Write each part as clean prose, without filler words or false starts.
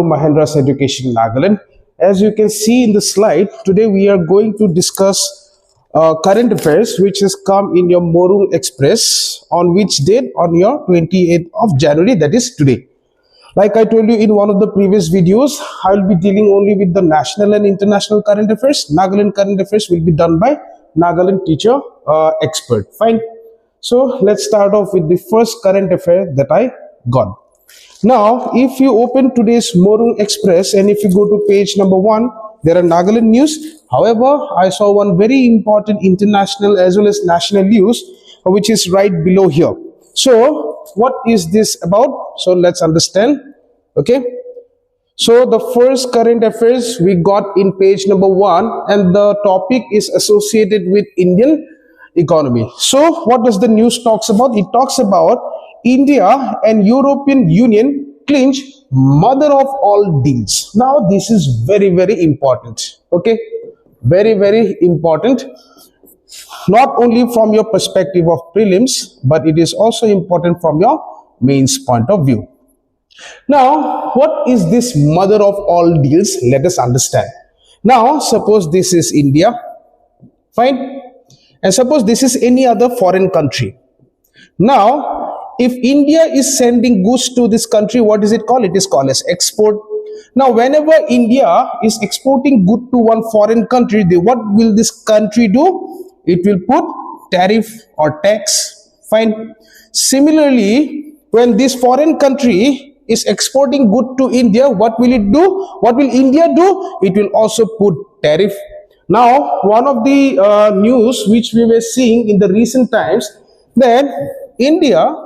Mahendra's Education Nagaland. As you can see in the slide, today we are going to discuss current affairs which has come in your Morung Express on which date? On your 28th of January, that is today. Like I told you in one of the previous videos, I will be dealing only with the national and international current affairs. Nagaland current affairs will be done by Nagaland teacher expert. Fine. So let's start off with the first current affair that I got. Now, if you open today's Morung Express and if you go to page number 1, there are Nagaland news. However, I saw one very important international as well as national news which is right below here. So, what is this about? So, let's understand. Okay. So, the first current affairs we got in page number 1 and the topic is associated with Indian economy. So, what does the news talks about? It talks about India and European Union clinch mother of all deals. Now, this is very, very important. Okay, very, very important. Not only from your perspective of prelims, but it is also important from your mains point of view. Now, what is this mother of all deals? Let us understand. Now, suppose this is India, fine, and suppose this is any other foreign country. Now, if India is sending goods to this country, what is it called? It is called as export. Now, whenever India is exporting good to one foreign country, what will this country do? It will put tariff or tax. Fine. Similarly, when this foreign country is exporting good to India, what will it do? What will India do? It will also put tariff. Now, one of the news which we were seeing in the recent times, that India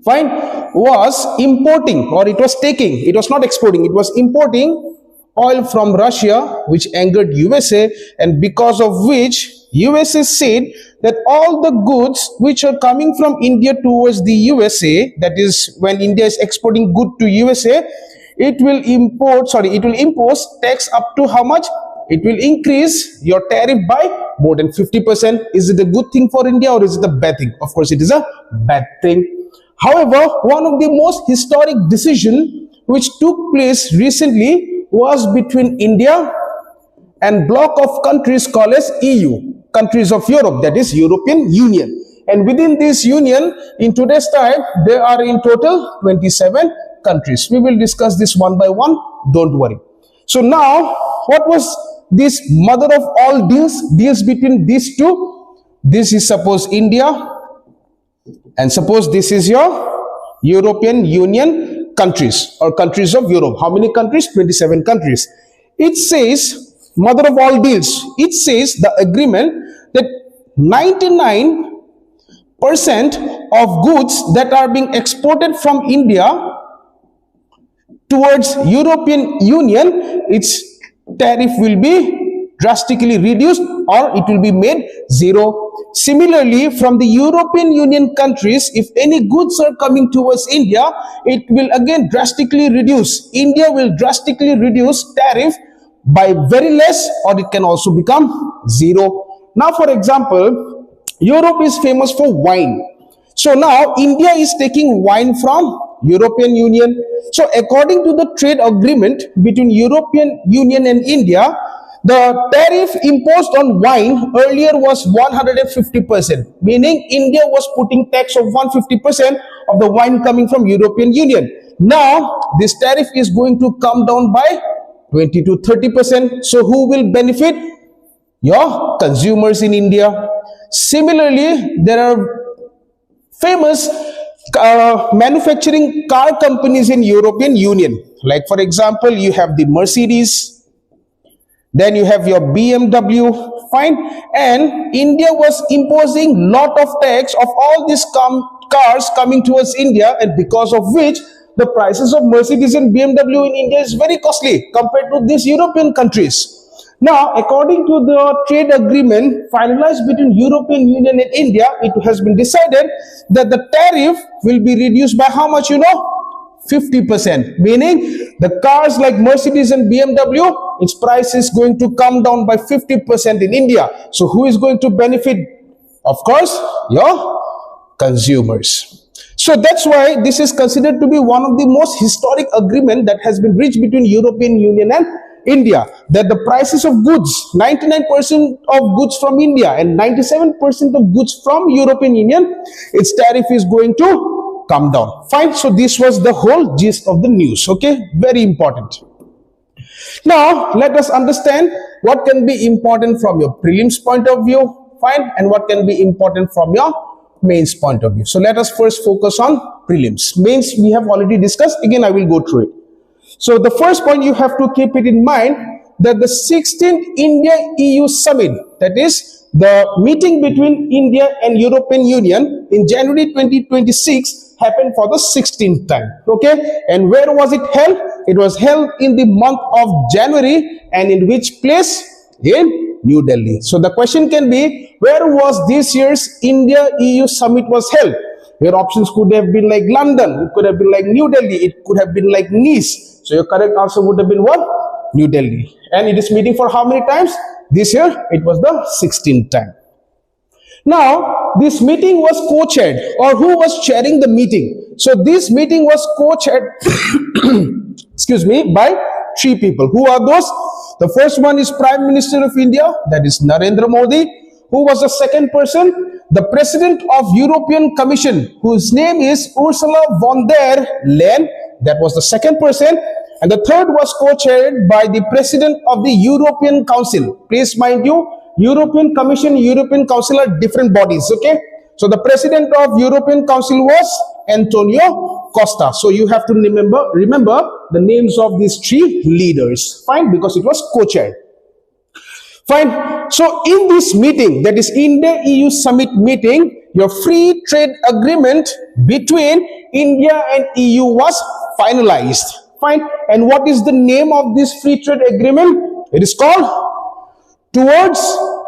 was importing, or it was taking, it was not exporting, it was importing oil from Russia, which angered USA, and because of which USA said that all the goods which are coming from India towards the USA, that is when India is exporting good to USA, it will impose tax up to how much? It will increase your tariff by more than 50%. Is it a good thing for India or is it a bad thing? Of course, it is a bad thing. However, one of the most historic decisions which took place recently was between India and bloc of countries called as EU, countries of Europe, that is European Union. And within this union, in today's time, there are in total 27 countries. We will discuss this one by one, don't worry. So now, what was this mother of all deals between these two? This is suppose India, and suppose this is your European Union countries or countries of Europe. How many countries? 27 countries. It says, mother of all deals, it says the agreement that 99% of goods that are being exported from India towards European Union, its tariff will be drastically reduced or it will be made zero. Similarly, from the European Union countries, if any goods are coming towards India, it will again drastically reduce. India will drastically reduce tariff by very less, or it can also become zero. Now, for example, Europe is famous for wine. So now India is taking wine from European Union. So according to the trade agreement between European Union and India, the tariff imposed on wine earlier was 150%, meaning India was putting tax of 150% of the wine coming from European Union. Now, this tariff is going to come down by 20 to 30%. So, who will benefit? Your consumers in India. Similarly, there are famous manufacturing car companies in European Union. Like, for example, you have the Mercedes, then you have your BMW, fine, and India was imposing lot of tax of all these cars coming towards India, and because of which the prices of Mercedes and BMW in India is very costly compared to these European countries. Now, according to the trade agreement finalized between European Union and India, it has been decided that the tariff will be reduced by how much, 50%, meaning the cars like Mercedes and BMW, its price is going to come down by 50% in India. So who is going to benefit? Of course, your consumers. So that's why this is considered to be one of the most historic agreement that has been reached between European Union and India, that the prices of goods, 99% of goods from India and 97% of goods from European Union, its tariff is going to come down. Fine. So this was the whole gist of the news. Okay. Very important. Now, let us understand what can be important from your prelims point of view, fine, and what can be important from your mains point of view. So, let us first focus on prelims. Mains we have already discussed. Again, I will go through it. So, the first point you have to keep it in mind that the 16th India-EU summit, that is the meeting between India and European Union in January 2026, happened for the 16th time. Okay, and where was it held? It was held in the month of January, and in which place? In New Delhi. So the question can be, where was this year's India-EU summit was held? Your options could have been like London, it could have been like New Delhi, it could have been like Nice. So your correct answer would have been what? New Delhi. And it is meeting for how many times? This year it was the 16th time. Now, this meeting was co-chaired, or who was chairing the meeting? So, this meeting was co-chaired, excuse me, by three people. Who are those? The first one is Prime Minister of India, that is Narendra Modi. Who was the second person? The President of European Commission, whose name is Ursula von der Leyen. That was the second person. And the third was co-chaired by the President of the European Council. Please mind you, European Commission, European Council are different bodies, okay? So the President of European Council was Antonio Costa. So you have to remember the names of these three leaders. Fine, because it was co-chaired. Fine. So in this meeting, that is India-EU summit meeting, your free trade agreement between India and EU was finalized. Fine. And what is the name of this free trade agreement? It is called Towards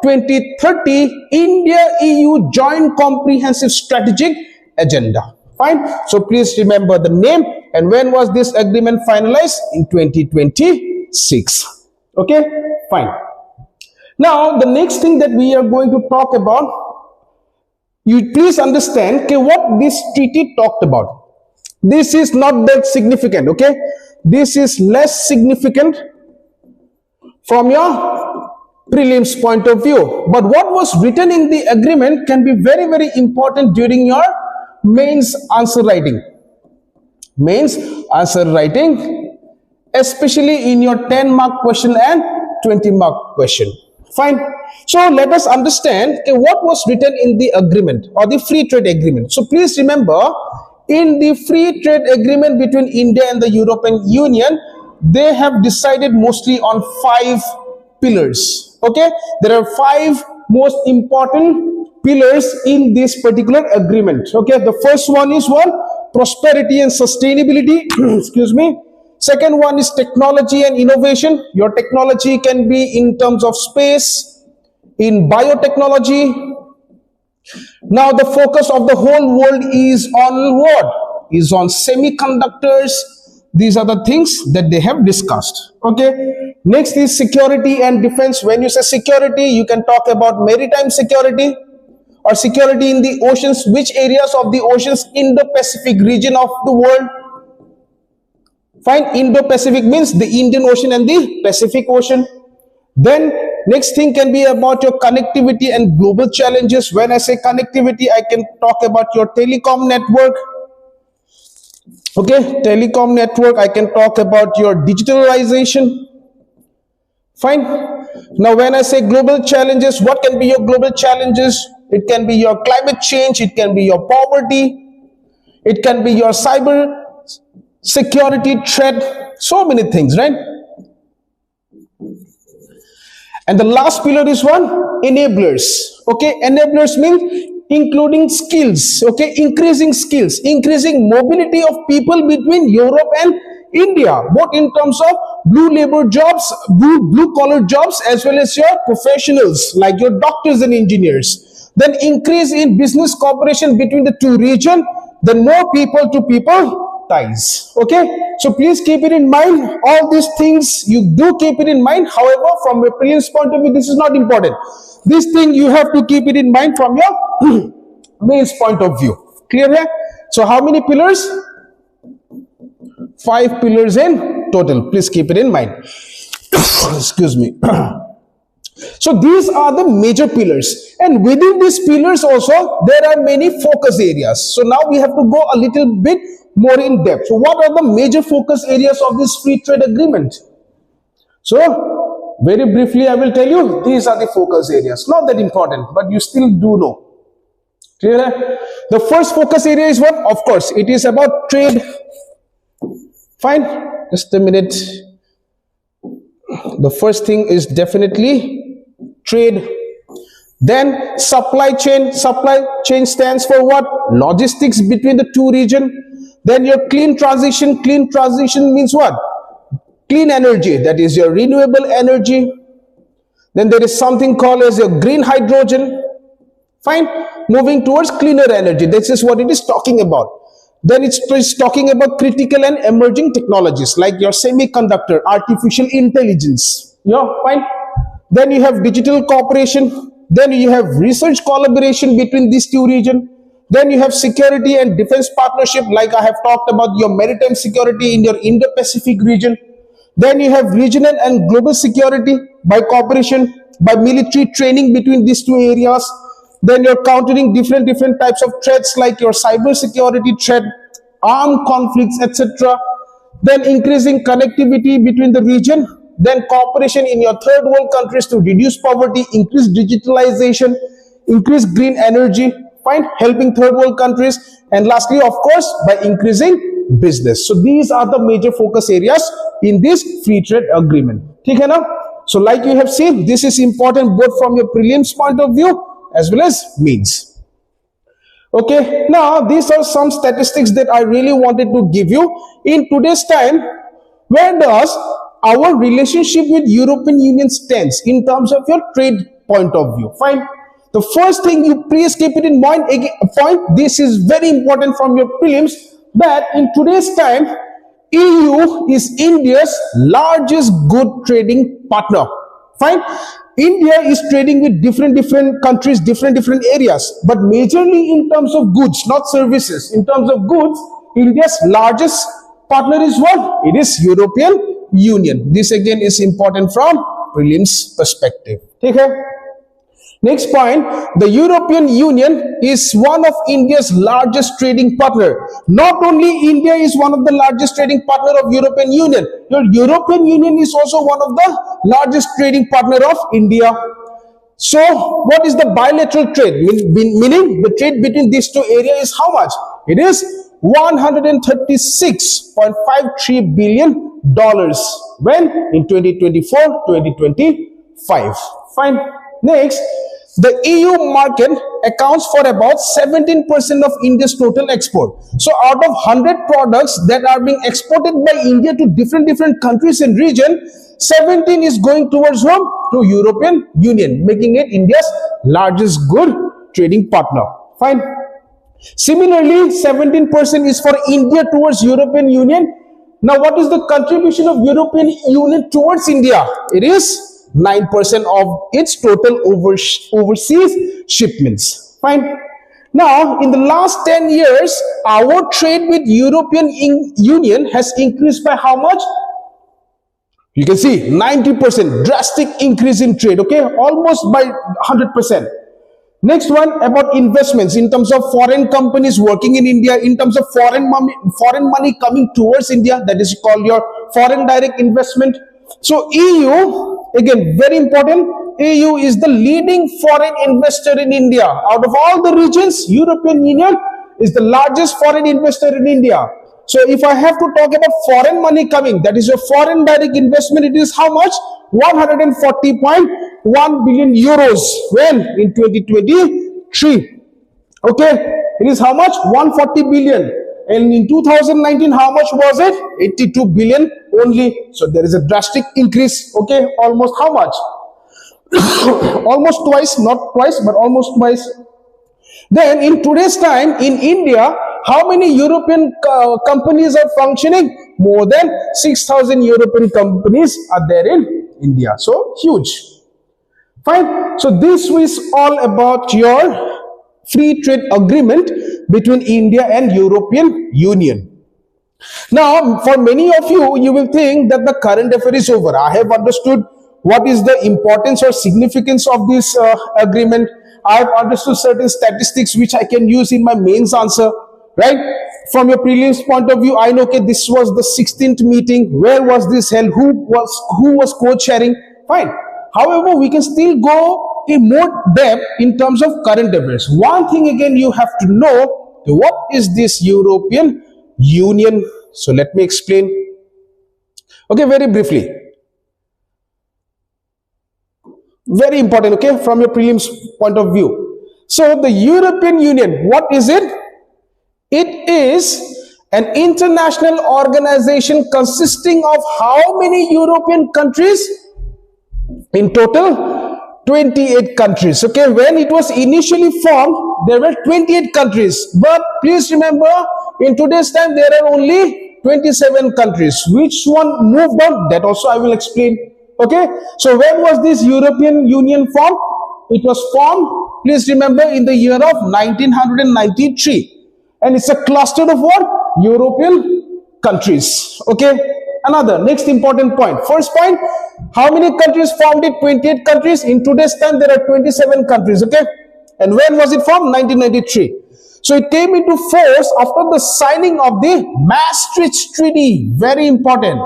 2030 India-EU Joint Comprehensive Strategic Agenda. Fine. So please remember the name. And when was this agreement finalized? In 2026. Okay. Fine. Now the next thing that we are going to talk about, you please understand okay, what this treaty talked about. This is not that significant. Okay. This is less significant from your prelims point of view, but what was written in the agreement can be very, very important during your mains answer writing. Mains answer writing, especially in your 10-mark question and 20-mark question. Fine. So let us understand okay, what was written in the agreement or the free trade agreement. So please remember, in the free trade agreement between India and the European Union, they have decided mostly on 5 pillars. Okay, there are 5 most important pillars in this particular agreement. Okay, the first one is prosperity and sustainability. Excuse me. Second one is technology and innovation. Your technology can be in terms of space, in biotechnology. Now the focus of the whole world is on what? Is on semiconductors. These are the things that they have discussed. Okay. Next is security and defense. When you say security, you can talk about maritime security or security in the oceans. Which areas of the oceans? Indo-Pacific region of the world. Fine. Indo-Pacific means the Indian Ocean and the Pacific Ocean. Then next thing can be about your connectivity and global challenges. When I say connectivity, I can talk about your telecom network. Okay, telecom network. I can talk about your digitalization. Fine. Now when I say global challenges, what can be your global challenges? It can be your climate change, it can be your poverty, it can be your cyber security threat, so many things, right? And the last pillar is one, enablers. Okay, enablers means including skills, okay, increasing skills, increasing mobility of people between Europe and India, both in terms of blue labor jobs, blue collar jobs, as well as your professionals like your doctors and engineers. Then increase in business cooperation between the two regions, then more people to people ties. Okay, so please keep it in mind. All these things you do keep it in mind. However, from a prelims point of view, this is not important. This thing you have to keep it in mind from your mains point of view. Clear here? So how many pillars? 5 pillars in total. Please keep it in mind. Excuse me. So these are the major pillars, and within these pillars also there are many focus areas. So now we have to go a little bit more in depth. So what are the major focus areas of this free trade agreement? So very briefly I will tell you, these are the focus areas. Not that important, but you still do know. Clear? The first focus area is what? Of course, it is about trade. Fine, just a minute. The first thing is definitely trade. Then supply chain. Supply chain stands for what? Logistics between the two regions. Then your clean transition. Clean transition means what? Clean energy, that is your renewable energy. Then there is something called as your green hydrogen. Fine, moving towards cleaner energy. This is what it is talking about. Then it's talking about critical and emerging technologies like your semiconductor, artificial intelligence. Yeah, fine. Then you have digital cooperation. Then you have research collaboration between these two regions. Then you have security and defense partnership, like I have talked about your maritime security in your Indo-Pacific region. Then you have regional and global security by cooperation, by military training between these two areas. Then you're countering different types of threats like your cyber security threat, armed conflicts, etc. Then increasing connectivity between the region. Then cooperation in your third world countries to reduce poverty, increase digitalization, increase green energy, fine, helping third world countries. And lastly, of course, by increasing business. So these are the major focus areas in this free trade agreement. Okay, now? So like you have seen, this is important both from your prelims point of view as well as means. Okay, now these are some statistics that I really wanted to give you. In today's time, where does our relationship with European Union stands in terms of your trade point of view? Fine. The first thing you please keep it in mind, this is very important from your prelims, that in today's time, EU is India's largest good trading partner. Fine. India is trading with different countries, different areas, but majorly in terms of goods, not services. In terms of goods, India's largest partner is what? It is European Union. This again is important from prelims perspective. Okay? Next point, the European Union is one of India's largest trading partner. Not only India is one of the largest trading partner of European Union, your European Union is also one of the largest trading partner of India. So what is the bilateral trade? Meaning the trade between these two areas is how much? It is $136.53 billion. When? In 2024-2025. Fine. Next, the EU market accounts for about 17% of India's total export. So out of 100 products that are being exported by India to different countries and region, 17 is going towards whom? To European Union, making it India's largest good trading partner. Fine. Similarly, 17% is for India towards European Union. Now, what is the contribution of European Union towards India? It is 9% of its total overseas shipments. Fine. Now, in the last 10 years, our trade with European Union has increased by how much? You can see 90%, drastic increase in trade, okay? Almost by 100%. Next one, about investments in terms of foreign companies working in India, in terms of foreign money coming towards India, that is called your foreign direct investment. So EU, again, very important, EU is the leading foreign investor in India. Out of all the regions, European Union is the largest foreign investor in India. So if I have to talk about foreign money coming, that is your foreign direct investment, it is how much? 140.1 billion euros. When? In 2023. Okay, it is how much? 140 billion. And in 2019, how much was it? 82 billion only. So there is a drastic increase. Okay, almost how much? Almost twice, not twice, but almost twice. Then in today's time, in India, how many European companies are functioning? More than 6,000 European companies are there in India. So huge. Fine. So this is all about your free trade agreement between India and European Union. Now, for many of you, you will think that the current affair is over. I have understood what is the importance or significance of this agreement. I have understood certain statistics which I can use in my mains answer, right? From your prelims point of view, I know, okay, this was the 16th meeting. Where was this held? Who was co-chairing? Fine. However, we can still go in more depth in terms of current affairs. One thing again you have to know, what is this European Union? So let me explain. Okay, very briefly. Very important, okay, from your prelims point of view. So the European Union, what is it? It is an international organization consisting of how many European countries? In total, 28 countries. Okay, when it was initially formed, there were 28 countries. But please remember, in today's time, there are only 27 countries. Which one moved on? That also I will explain. Okay, so when was this European Union formed? It was formed, please remember, in the year of 1993. And it's a cluster of what? European countries. Okay, another next important point. First point, how many countries formed it? 28 countries. In today's time, there are 27 countries. Okay, and when was it formed? 1993. So it came into force after the signing of the Maastricht Treaty. Very important.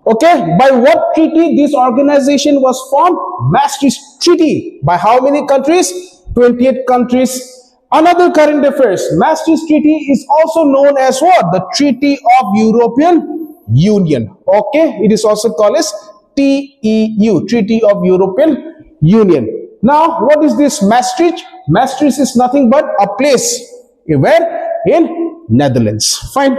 Okay, by what treaty this organization was formed? Maastricht Treaty. By how many countries? 28 countries. Another current affairs. Maastricht Treaty is also known as what? The Treaty of European Union. Okay, it is also called as TEU, Treaty of European Union. Now, what is this Maastricht? Maastricht is nothing but a place. Where? In Netherlands. Fine.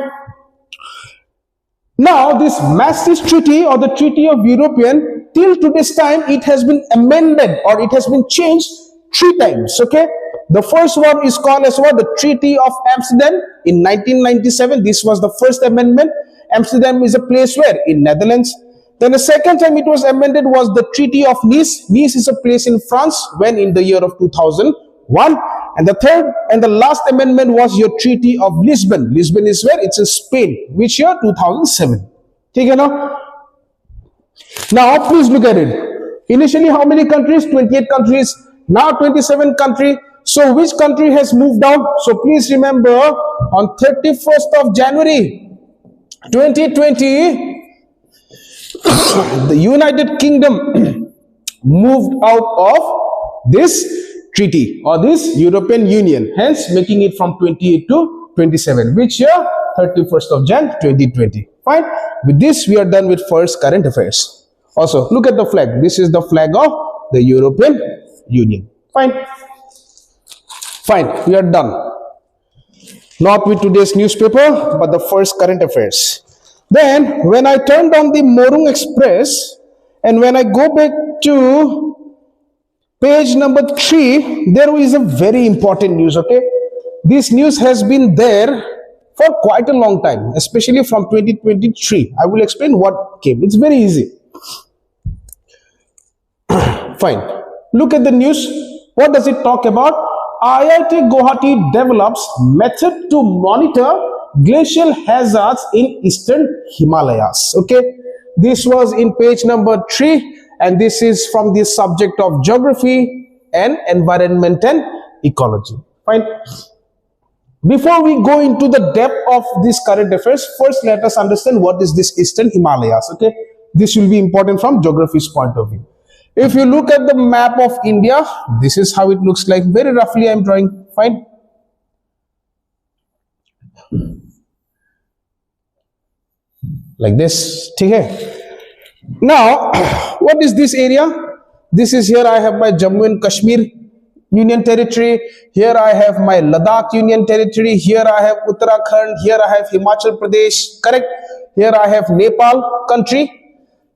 Now, this Maastricht Treaty or the Treaty of European, till today's time, it has been amended or it has been changed 3 times. Okay. The first one is called as what? The Treaty of Amsterdam in 1997. This was the first amendment. Amsterdam is a place where? In Netherlands. Then the second time it was amended was the Treaty of Nice. Nice is a place in France when in the year of 2001. And the third and the last amendment was your Treaty of Lisbon. Lisbon is where? It's in Spain. Which year? 2007. Okay, now? Now, please look at it. Initially, how many countries? 28 countries. Now, 27 countries. So, which country has moved out? So, please remember, on 31st of January 2020, the United Kingdom moved out of this treaty or this European Union, hence making it from 28 to 27. Which year? 31st of Jan 2020. Fine. With this, we are done with first current affairs. Also, look at the flag. This is the flag of the European Union. Fine. Fine, we are done. Not with today's newspaper, but the first current affairs. Then, when I turned on the Morung Express, and when I go back to page number 3, there is a very important news, okay? This news has been there for quite a long time, especially from 2023. I will explain what came. It's very easy. Fine. Look at the news. What does it talk about? IIT Guwahati develops method to monitor glacial hazards in eastern Himalayas. Okay, this was in page number 3, and this is from the subject of geography and environment and ecology. Fine. Before we go into the depth of this current affairs, first let us understand what is this eastern Himalayas. Okay, this will be important from geography's point of view. If you look at the map of India, this is how it looks like. Very roughly I am drawing. Fine. Like this. Okay. Now, what is this area? This is here I have my Jammu and Kashmir Union Territory. Here I have my Ladakh Union Territory. Here I have Uttarakhand. Here I have Himachal Pradesh. Correct. Here I have Nepal country.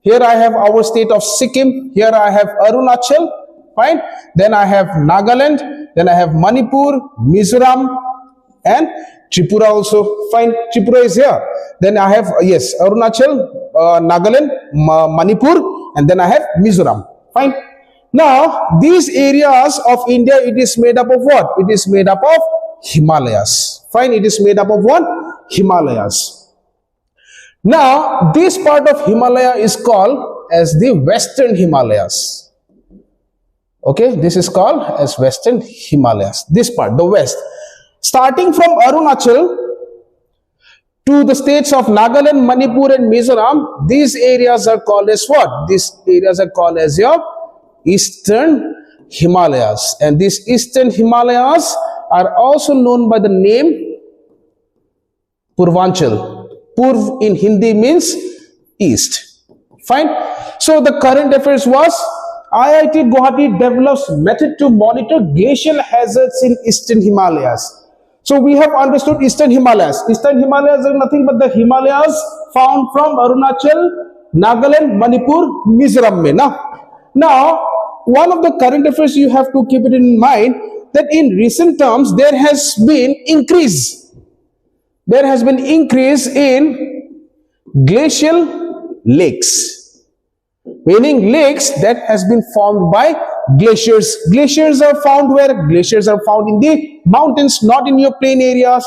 Here I have our state of Sikkim. Here I have Arunachal. Fine. Then I have Nagaland. Then I have Manipur, Mizoram, and Tripura also. Fine. Tripura is here. Then I have, yes, Arunachal, Nagaland, Manipur, and then I have Mizoram. Fine. Now, these areas of India, it is made up of what? It is made up of Himalayas. Fine, it is made up of what? Himalayas. Now, this part of Himalaya is called as the Western Himalayas. Okay, this is called as Western Himalayas. This part, the west. Starting from Arunachal to the states of Nagaland, Manipur and Mizoram, these areas are called as what? These areas are called as your Eastern Himalayas. And these Eastern Himalayas are also known by the name Purvanchal. Purv in Hindi means east. Fine. So the current affairs was IIT Guwahati develops method to monitor glacial hazards in Eastern Himalayas. So we have understood Eastern Himalayas. Eastern Himalayas are nothing but the Himalayas found from Arunachal, Nagaland, Manipur, Mizoram. Now, one of the current affairs you have to keep it in mind that in recent terms there has been increase. There has been increase in glacial lakes, meaning lakes that has been formed by glaciers. Glaciers are found where? Glaciers are found in the mountains, not in your plain areas.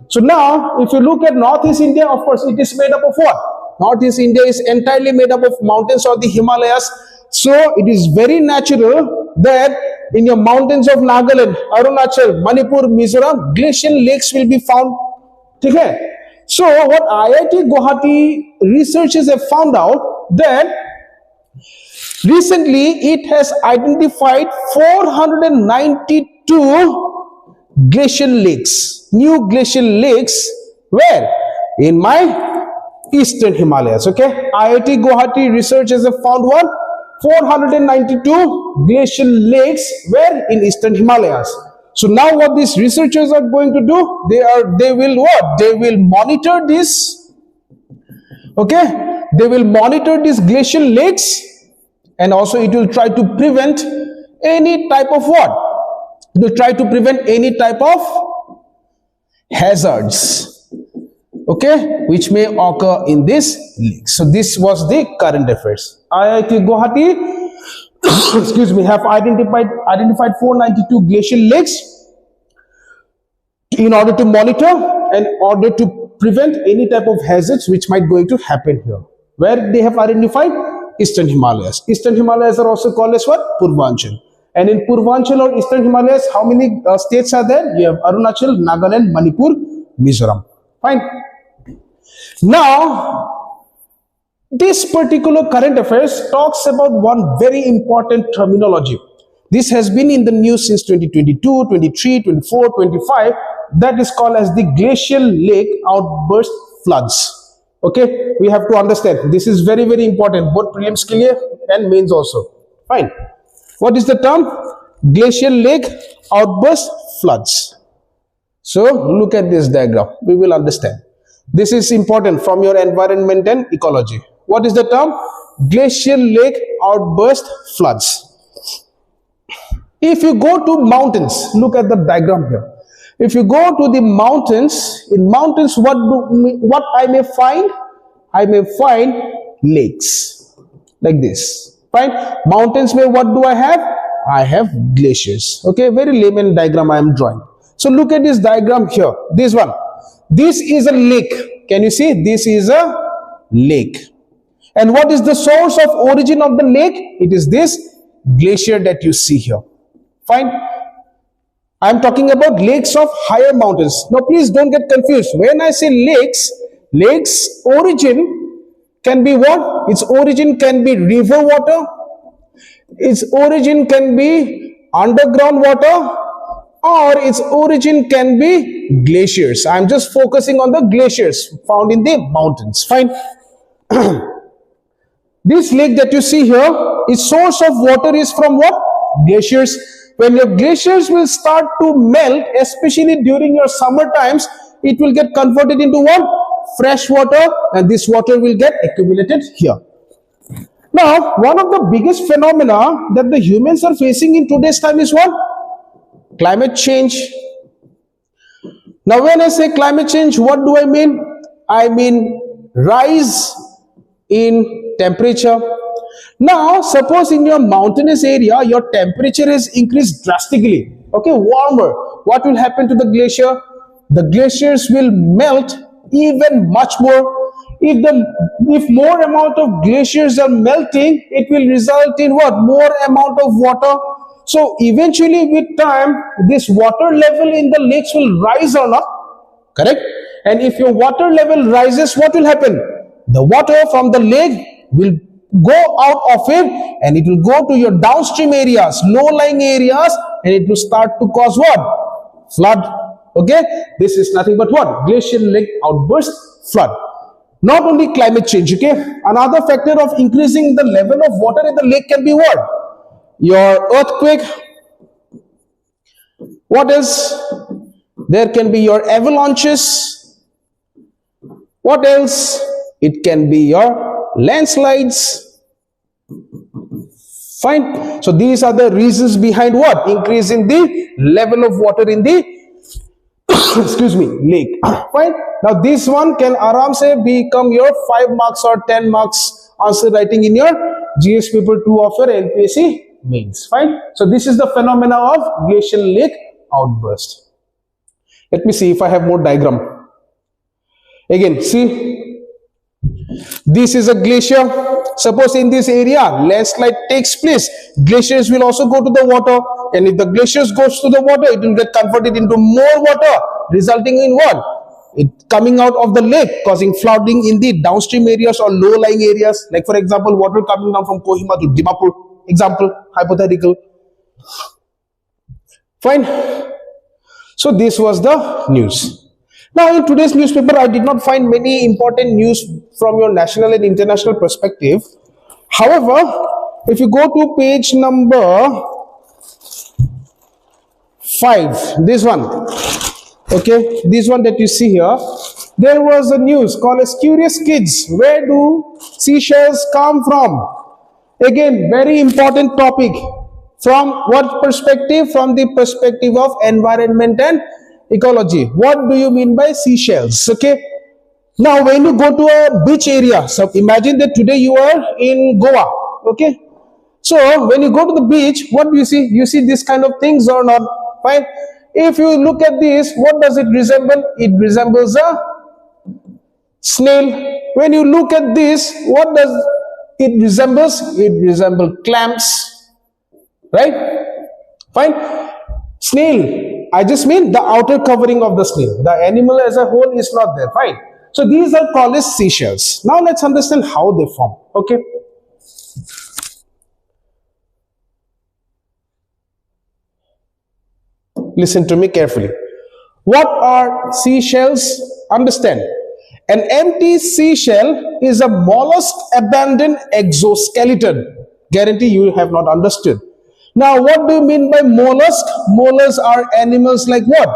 So now, if you look at Northeast India, of course, it is made up of what? Northeast India is entirely made up of mountains or the Himalayas. So it is very natural that in your mountains of Nagaland, Arunachal, Manipur, Mizoram, glacial lakes will be found. Okay? So what IIT Guwahati researchers have found out that recently it has identified 492 glacial lakes, new glacial lakes, where? In my Eastern Himalayas. Okay? IIT Guwahati researchers have found what? 492 glacial lakes where? In Eastern Himalayas. So now what these researchers are going to do? They will what? They will monitor this. Okay? They will monitor these glacial lakes, and also it will try to prevent any type of what? It will try to prevent any type of hazards, okay, which may occur in this lake. So this was the current affairs. IIT Guwahati excuse me, have identified 492 glacial lakes in order to monitor and in order to prevent any type of hazards which might going to happen here. Where they have identified? Eastern Himalayas. Eastern Himalayas are also called as what? Purvanchal. And in Purvanchal or Eastern Himalayas, how many states are there? You have Arunachal, Nagaland, Manipur, Mizoram. Fine. Now, this particular current affairs talks about one very important terminology. This has been in the news since 2022, 23, 24, 25. That is called as the glacial lake outburst floods. Okay, we have to understand. This is very, very important, both prelims ke liye and mains also. Fine. What is the term? Glacial lake outburst floods. So, look at this diagram. We will understand. This is important from your environment and ecology. What is the term? Glacial lake outburst floods. If you go to mountains, look at the diagram here. If you go to the mountains, in mountains, what I may find? I may find lakes like this. Fine. Mountains may what do I have? I have glaciers. Okay, very layman diagram I am drawing. So look at this diagram here. This one. This is a lake. Can you see? This is a lake. And what is the source of origin of the lake? It is this glacier that you see here. Fine. I am talking about lakes of higher mountains. Now please don't get confused. When I say lakes, lakes origin can be what? Its origin can be river water. Its origin can be underground water, or its origin can be glaciers. I am just focusing on the glaciers found in the mountains. Fine. This lake that you see here, its source of water is from what? Glaciers. When your glaciers will start to melt, especially during your summer times, it will get converted into what? Fresh water, and this water will get accumulated here. Now, one of the biggest phenomena that the humans are facing in today's time is what? Climate change. Now, when I say climate change, what do I mean? I mean rise in temperature. Now, suppose in your mountainous area, your temperature is increased drastically. Okay, warmer. What will happen to the glacier? the glaciers will melt even much more. If more amount of glaciers are melting, it will result in what? More amount of water. So eventually with time, this water level in the lakes will rise or not, correct? And if your water level rises, what will happen? The water from the lake will go out of it and it will go to your downstream areas, low-lying areas, and it will start to cause what? Flood. Okay, this is nothing but what? Glacial lake outburst, flood. Not only climate change, okay, another factor of increasing the level of water in the lake can be what? Your earthquake. What else? There can be your avalanches. What else? It can be your landslides. Fine. So these are the reasons behind what? Increasing the level of water in the excuse me, lake. Fine. Now this one can aram se become your 5 marks or 10 marks answer writing in your GS paper 2 of your NPSC mains. Fine. So this is the phenomena of glacial lake outburst. Let me see if I have more diagram. Again, see, this is a glacier. Suppose in this area landslide takes place, glaciers will also go to the water, and if the glaciers goes to the water, it will get converted into more water, resulting in what? It coming out of the lake, causing flooding in the downstream areas or low-lying areas. Like for example, water coming down from Kohima to Dimapur. Example, hypothetical. Fine. So this was the news. Now in today's newspaper, I did not find many important news from your national and international perspective. However, if you go to page number 5, this one, okay, this one that you see here, there was a news called as Curious Kids, where do seashells come from? Again, very important topic. From what perspective? From the perspective of environment and ecology. What do you mean by seashells? Okay. Now, when you go to a beach area, so imagine that today you are in Goa. Okay. So, when you go to the beach, what do you see? You see this kind of things or not? Fine. If you look at this, what does it resemble? It resembles a snail. When you look at this, what does it resembles? It resembles clams. Right? Fine. Snail, I just mean the outer covering of the snail. The animal as a whole is not there. Fine. So these are called as seashells. Now let's understand how they form. Okay. Listen to me carefully. What are seashells? Understand. An empty seashell is a mollusk abandoned exoskeleton. Guarantee you have not understood. Now, what do you mean by mollusk? Mollusks are animals like what?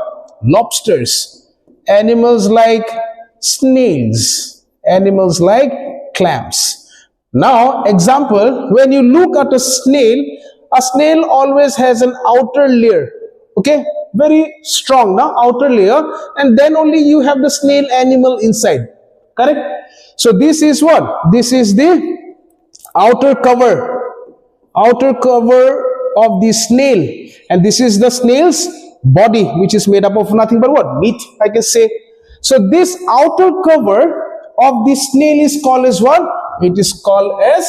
Lobsters. Animals like snails. Animals like clams. Now, example, when you look at a snail always has an outer layer. Okay? Very strong, now outer layer. And then only you have the snail animal inside. Correct? So, this is what? This is the outer cover. Outer cover of the snail, and this is the snail's body, which is made up of nothing but what? Meat, I can say. So this outer cover of the snail is called as what? It is called as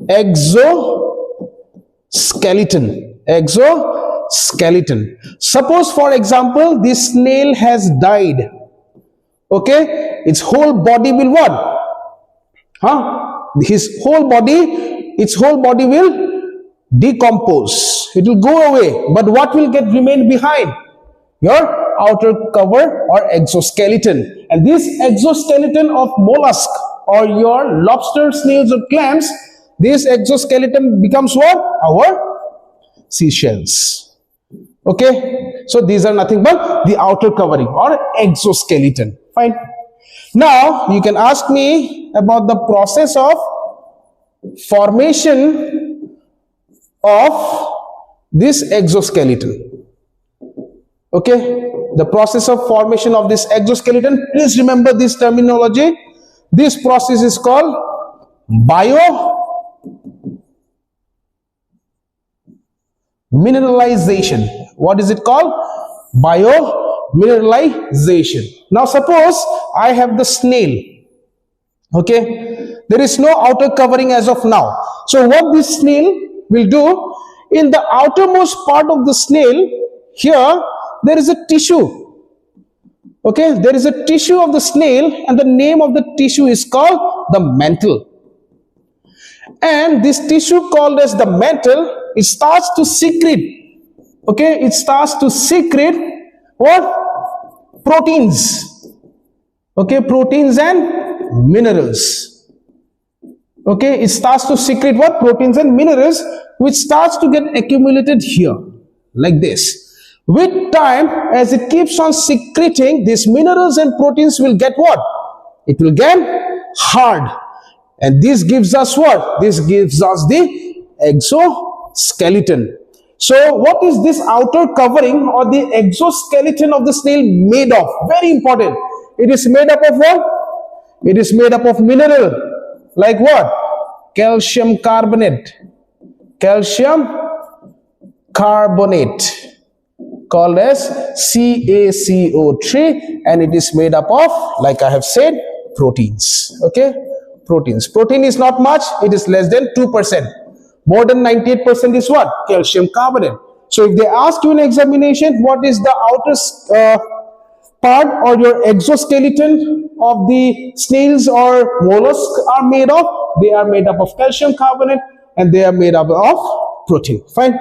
exoskeleton. Exoskeleton. Suppose for example this snail has died. Okay, its whole body will what? Its whole body will decompose. It will go away. But what will remain behind? Your outer cover or exoskeleton. And this exoskeleton of mollusk or your lobster, snails or clams, this exoskeleton becomes what? Our seashells. Okay. So these are nothing but the outer covering or exoskeleton. Fine. Now you can ask me about the process of formation of this exoskeleton. Okay, the process of formation of this exoskeleton, please remember this terminology. This process is called biomineralization. What is it called? Biomineralization. mineralization. Now suppose I have the snail. Okay, there is no outer covering as of now. So what this snail will do, in the outermost part of the snail, here there is a tissue. Okay, there is a tissue of the snail, and the name of the tissue is called the mantle. And this tissue called as the mantle, it starts to secrete. Okay, it starts to secrete what? Proteins. Okay, proteins and minerals. Okay, it starts to secrete what? Proteins and minerals, which starts to get accumulated here, like this. With time, as it keeps on secreting, these minerals and proteins will get what? It will get hard. And this gives us what? This gives us the exoskeleton. So what is this outer covering or the exoskeleton of the snail made of? Very important. It is made up of what? It is made up of mineral. Like what? Calcium carbonate. Calcium carbonate, called as CaCO3, and it is made up of, like I have said, proteins. Okay, proteins. Protein is not much, it is less than 2%. More than 98% is what? Calcium carbonate. So if they ask you in examination, what is the outer part or your exoskeleton of the snails or mollusks are made of? They are made up of calcium carbonate, and they are made up of protein. Fine.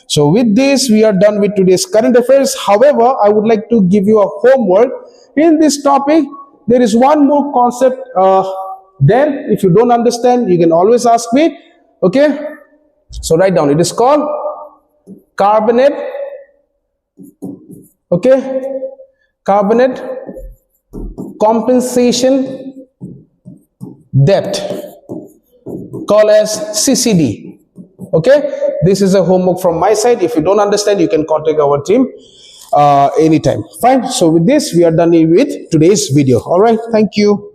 So with this, we are done with today's current affairs. However, I would like to give you a homework in this topic. There is one more concept there. If you don't understand, you can always ask me. Okay, so write down. It is called carbonate. Okay, carbonate compensation depth, called as CCD. Okay, this is a homework from my side. If you don't understand, you can contact our team anytime. Fine. So with this, we are done with today's video. All right, thank you.